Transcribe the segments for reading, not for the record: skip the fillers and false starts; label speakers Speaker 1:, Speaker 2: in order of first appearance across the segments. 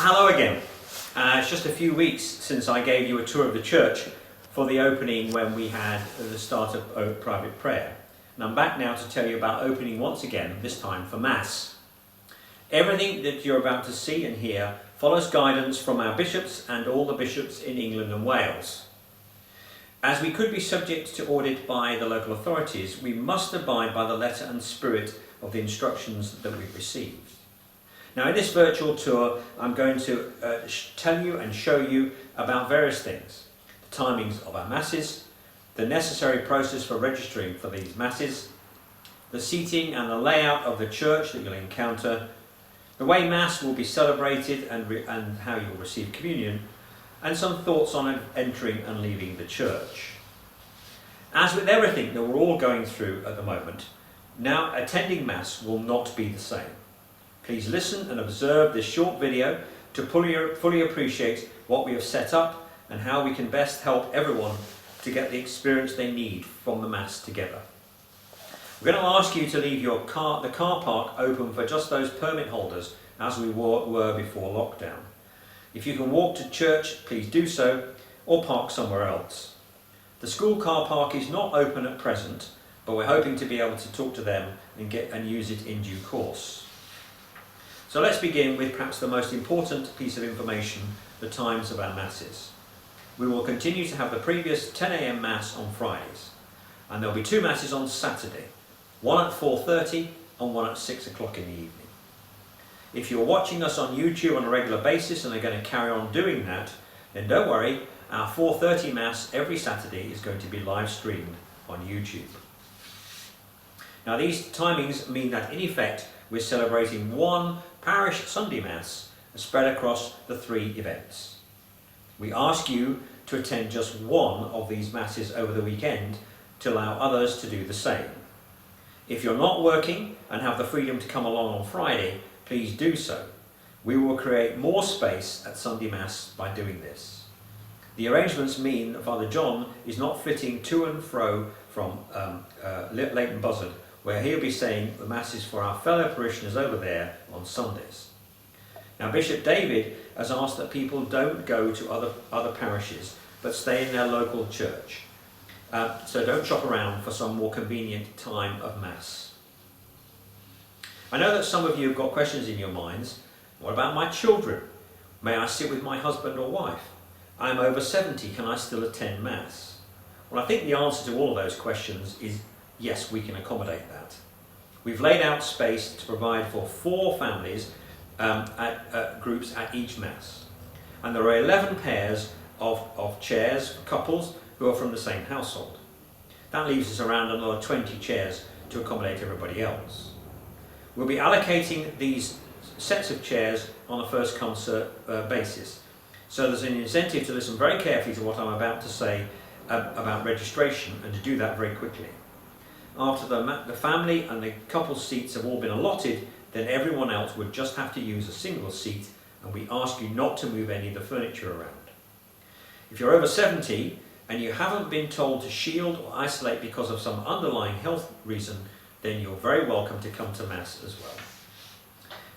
Speaker 1: Hello again. It's just a few weeks since I gave you a tour of the church for the opening when we had the start of private prayer. And I'm back now to tell you about opening once again, this time for Mass. Everything that you're about to see and hear follows guidance from our bishops and all the bishops in England and Wales. As we could be subject to audit by the local authorities, we must abide by the letter and spirit of the instructions that we've received. Now, in this virtual tour, I'm going to tell you and show you about various things. The timings of our Masses, the necessary process for registering for these Masses, the seating and the layout of the church that you'll encounter, the way Mass will be celebrated and how you'll receive communion, and some thoughts on entering and leaving the church. As with everything that we're all going through at the moment, now attending Mass will not be the same. Please listen and observe this short video to fully appreciate what we have set up and how we can best help everyone to get the experience they need from the Mass together. We're going to ask you to leave the car park open for just those permit holders as we were before lockdown. If you can walk to church, please do so, or park somewhere else. The school car park is not open at present, but we're hoping to be able to talk to them and use it in due course. So let's begin with perhaps the most important piece of information, the times of our Masses. We will continue to have the previous 10 a.m. Mass on Fridays, and there'll be two Masses on Saturday, one at 4:30 and one at 6 o'clock in the evening. If you're watching us on YouTube on a regular basis and are going to carry on doing that, then don't worry, our 4:30 Mass every Saturday is going to be live streamed on YouTube. Now, these timings mean that in effect we're celebrating one parish Sunday Mass spread across the three events. We ask you to attend just one of these Masses over the weekend to allow others to do the same. If you're not working and have the freedom to come along on Friday, please do so. We will create more space at Sunday Mass by doing this. The arrangements mean that Father John is not flitting to and fro from Leighton Buzzard, where he'll be saying the Masses for our fellow parishioners over there on Sundays. Now, Bishop David has asked that people don't go to other parishes, but stay in their local church. So don't shop around for some more convenient time of Mass. I know that some of you have got questions in your minds. What about my children? May I sit with my husband or wife? I'm over 70, can I still attend Mass? Well, I think the answer to all of those questions is yes, we can accommodate that. We've laid out space to provide for 4 families groups at each Mass. And there are 11 pairs of chairs for couples who are from the same household. That leaves us around another 20 chairs to accommodate everybody else. We'll be allocating these sets of chairs on a first-come basis. So there's an incentive to listen very carefully to what I'm about to say about registration and to do that very quickly. After the family and the couple seats have all been allotted, then everyone else would just have to use a single seat, and we ask you not to move any of the furniture around. If you're over 70 and you haven't been told to shield or isolate because of some underlying health reason, then you're very welcome to come to Mass as well.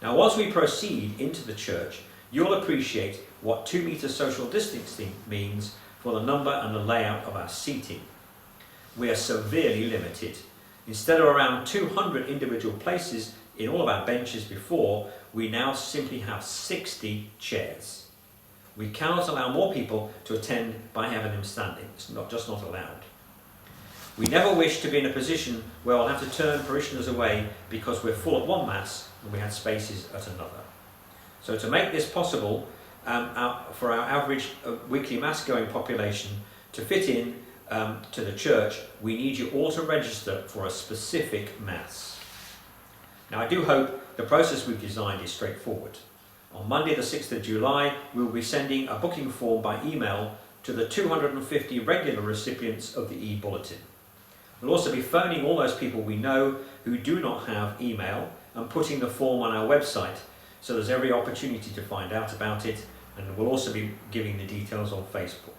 Speaker 1: Now, once we proceed into the church, you'll appreciate what 2 metre social distancing means for the number and the layout of our seating. We are severely limited. Instead of around 200 individual places in all of our benches before, we now simply have 60 chairs. We cannot allow more people to attend by having them standing. It's just not allowed. We never wish to be in a position where we'll have to turn parishioners away because we're full at one Mass and we had spaces at another. So to make this possible for our average weekly Mass going population to fit in to the church, we need you all to register for a specific Mass. Now, I do hope the process we've designed is straightforward. On Monday the 6th of July, we will be sending a booking form by email to the 250 regular recipients of the e-bulletin. We'll also be phoning all those people we know who do not have email and putting the form on our website, so there's every opportunity to find out about it, and we'll also be giving the details on Facebook.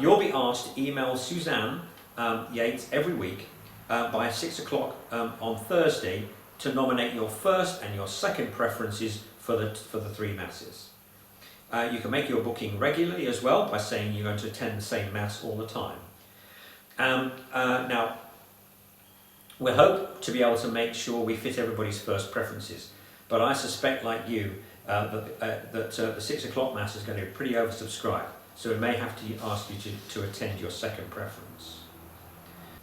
Speaker 1: You'll be asked to email Suzanne Yates every week by 6 o'clock on Thursday to nominate your first and your second preferences for the 3 masses. You can make your booking regularly as well by saying you're going to attend the same mass all the time. Now, we hope to be able to make sure we fit everybody's first preferences, but I suspect, like you, that the 6 o'clock mass is going to be pretty oversubscribed, so we may have to ask you to attend your second preference.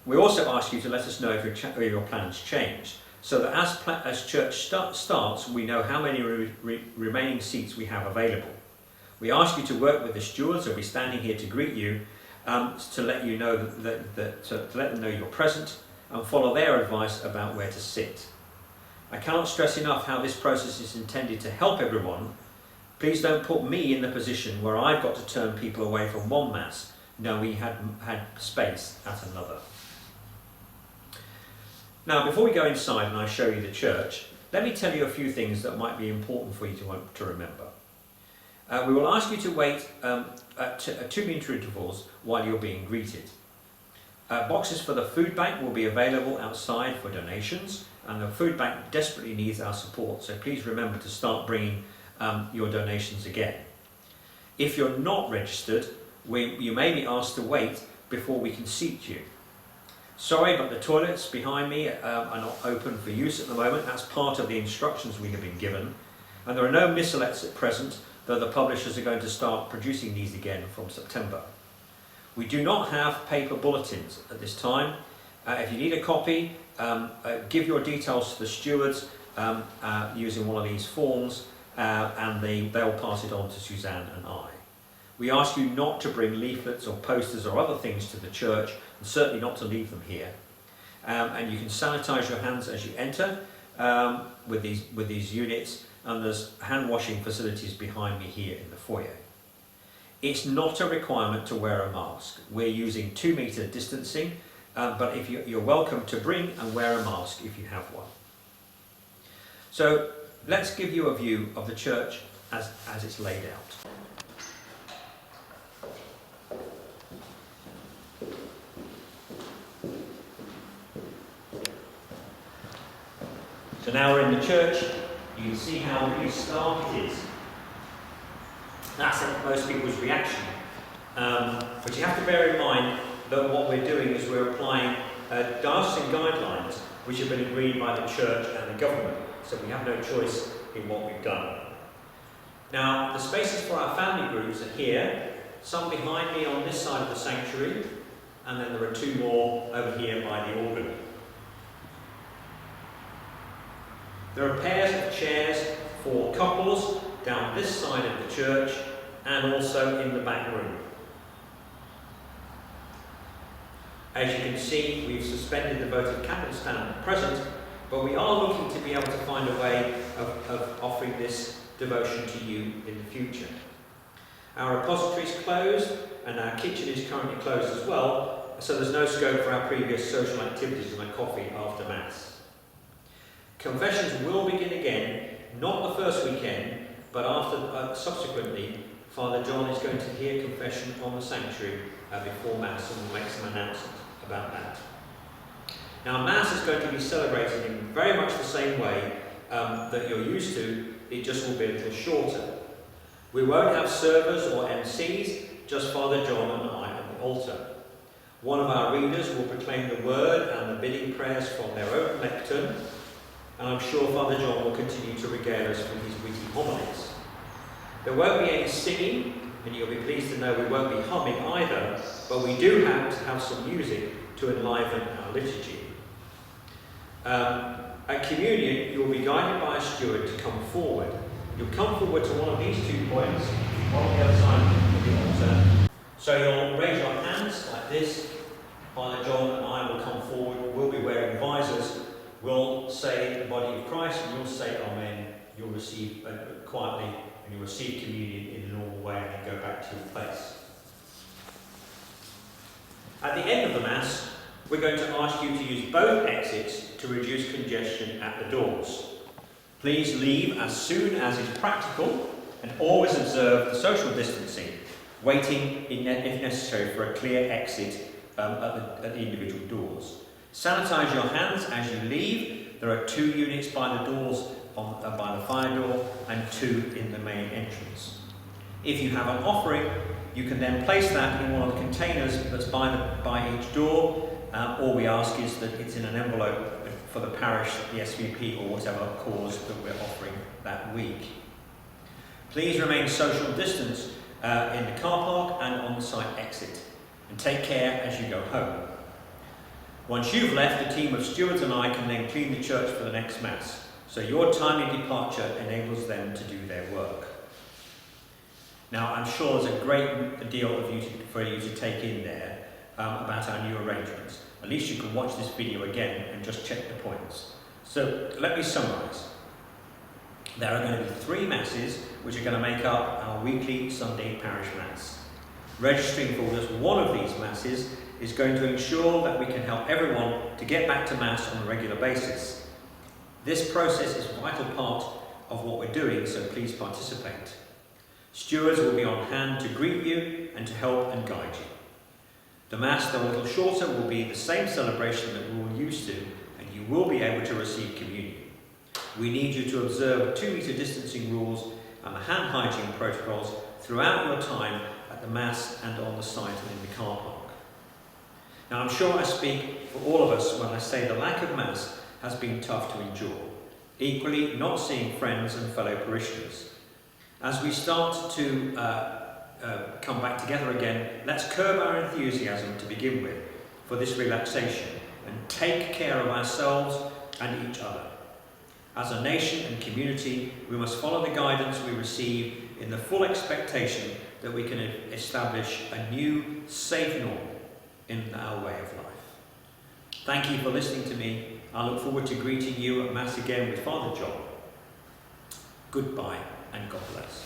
Speaker 1: We also ask you to let us know if your plans change, so that as church starts, we know how many remaining seats we have available. We ask you to work with the stewards. They'll be standing here to greet you, to let you know to let them know you're present, and follow their advice about where to sit. I cannot stress enough how this process is intended to help everyone. Please don't put me in the position where I've got to turn people away from one mass, knowing we had space at another. Now, before we go inside and I show you the church, let me tell you a few things that might be important for you to remember. We will ask you to wait at 2-metre intervals while you're being greeted. Boxes for the food bank will be available outside for donations, and the food bank desperately needs our support, so please remember to start bringing your donations again. If you're not registered, you may be asked to wait before we can seat you. Sorry, but the toilets behind me are not open for use at the moment. That's part of the instructions we have been given, and there are no missalettes at present, though the publishers are going to start producing these again from September. We do not have paper bulletins at this time. If you need a copy, give your details to the stewards using one of these forms, and they'll pass it on to Suzanne and I. We ask you not to bring leaflets or posters or other things to the church, and certainly not to leave them here. And you can sanitize your hands as you enter with these units, and there's hand washing facilities behind me here in the foyer. It's not a requirement to wear a mask. We're using 2-metre distancing, but if you're welcome to bring and wear a mask if you have one. So let's give you a view of the church as it's laid out. So now we're in the church. You can see how really stark it is. That's most people's reaction. But you have to bear in mind that what we're doing is we're applying diocesan guidelines which have been agreed by the church and the government. So we have no choice in what we've done. Now, the spaces for our family groups are here, some behind me on this side of the sanctuary, and then there are 2 more over here by the organ. There are pairs of chairs for couples down this side of the church and also in the back room. As you can see, we've suspended the votive capital stand at present, but we are looking to be able to find a way of offering this devotion to you in the future. Our repository is closed and our kitchen is currently closed as well, so there's no scope for our previous social activities and a coffee after Mass. Confessions will begin again, not the first weekend, but after subsequently. Father John is going to hear confession on the sanctuary before Mass, and will make some announcements about that. Now, Mass is going to be celebrated in very much the same way that you're used to, it just will be a little shorter. We won't have servers or MCs, just Father John and I at the altar. One of our readers will proclaim the word and the bidding prayers from their own lectern, and I'm sure Father John will continue to regale us with his witty homilies. There won't be any singing, and you'll be pleased to know we won't be humming either, but we do have to have some music to enliven our liturgy. At communion, you'll be guided by a steward to come forward. You'll come forward to one of these 2 points on the other side of the altar. So you'll raise your hands like this. Father John and I will come forward. We'll be wearing visors. We'll say the body of Christ, and you'll say Amen. You'll receive quietly, and you'll receive communion in a normal way, and then go back to your place. At the end of the Mass, we're going to ask you to use both exits to reduce congestion at the doors. Please leave as soon as is practical, and always observe the social distancing, waiting if necessary for a clear exit at the individual doors. Sanitize your hands as you leave. There are 2 units by the doors by the fire door and 2 in the main entrance. If you have an offering, you can then place that in one of the containers that's by each door. All we ask is that it's in an envelope for the parish, the SVP, or whatever cause that we're offering that week. Please remain social distance in the car park and on the site exit, and take care as you go home. Once you've left, the team of stewards and I can then clean the church for the next Mass, so your timely departure enables them to do their work. Now, I'm sure there's a great deal for you to take in there about our new arrangements. At least you can watch this video again and just check the points. So let me summarise. There are going to be 3 Masses which are going to make up our weekly Sunday parish Mass. Registering for just one of these Masses is going to ensure that we can help everyone to get back to Mass on a regular basis. This process is a vital part of what we're doing, so please participate. Stewards will be on hand to greet you and to help and guide you. The Mass, though a little shorter, will be the same celebration that we're all used to, and you will be able to receive communion. We need you to observe 2-metre distancing rules and the hand hygiene protocols throughout your time at the Mass and on the site and in the car park. Now, I'm sure I speak for all of us when I say the lack of Mass has been tough to endure. Equally, not seeing friends and fellow parishioners. As we start to come back together again, let's curb our enthusiasm to begin with for this relaxation and take care of ourselves and each other. As a nation and community, we must follow the guidance we receive in the full expectation that we can establish a new, safe norm in our way of life. Thank you for listening to me. I look forward to greeting you at Mass again with Father John. Goodbye and God bless.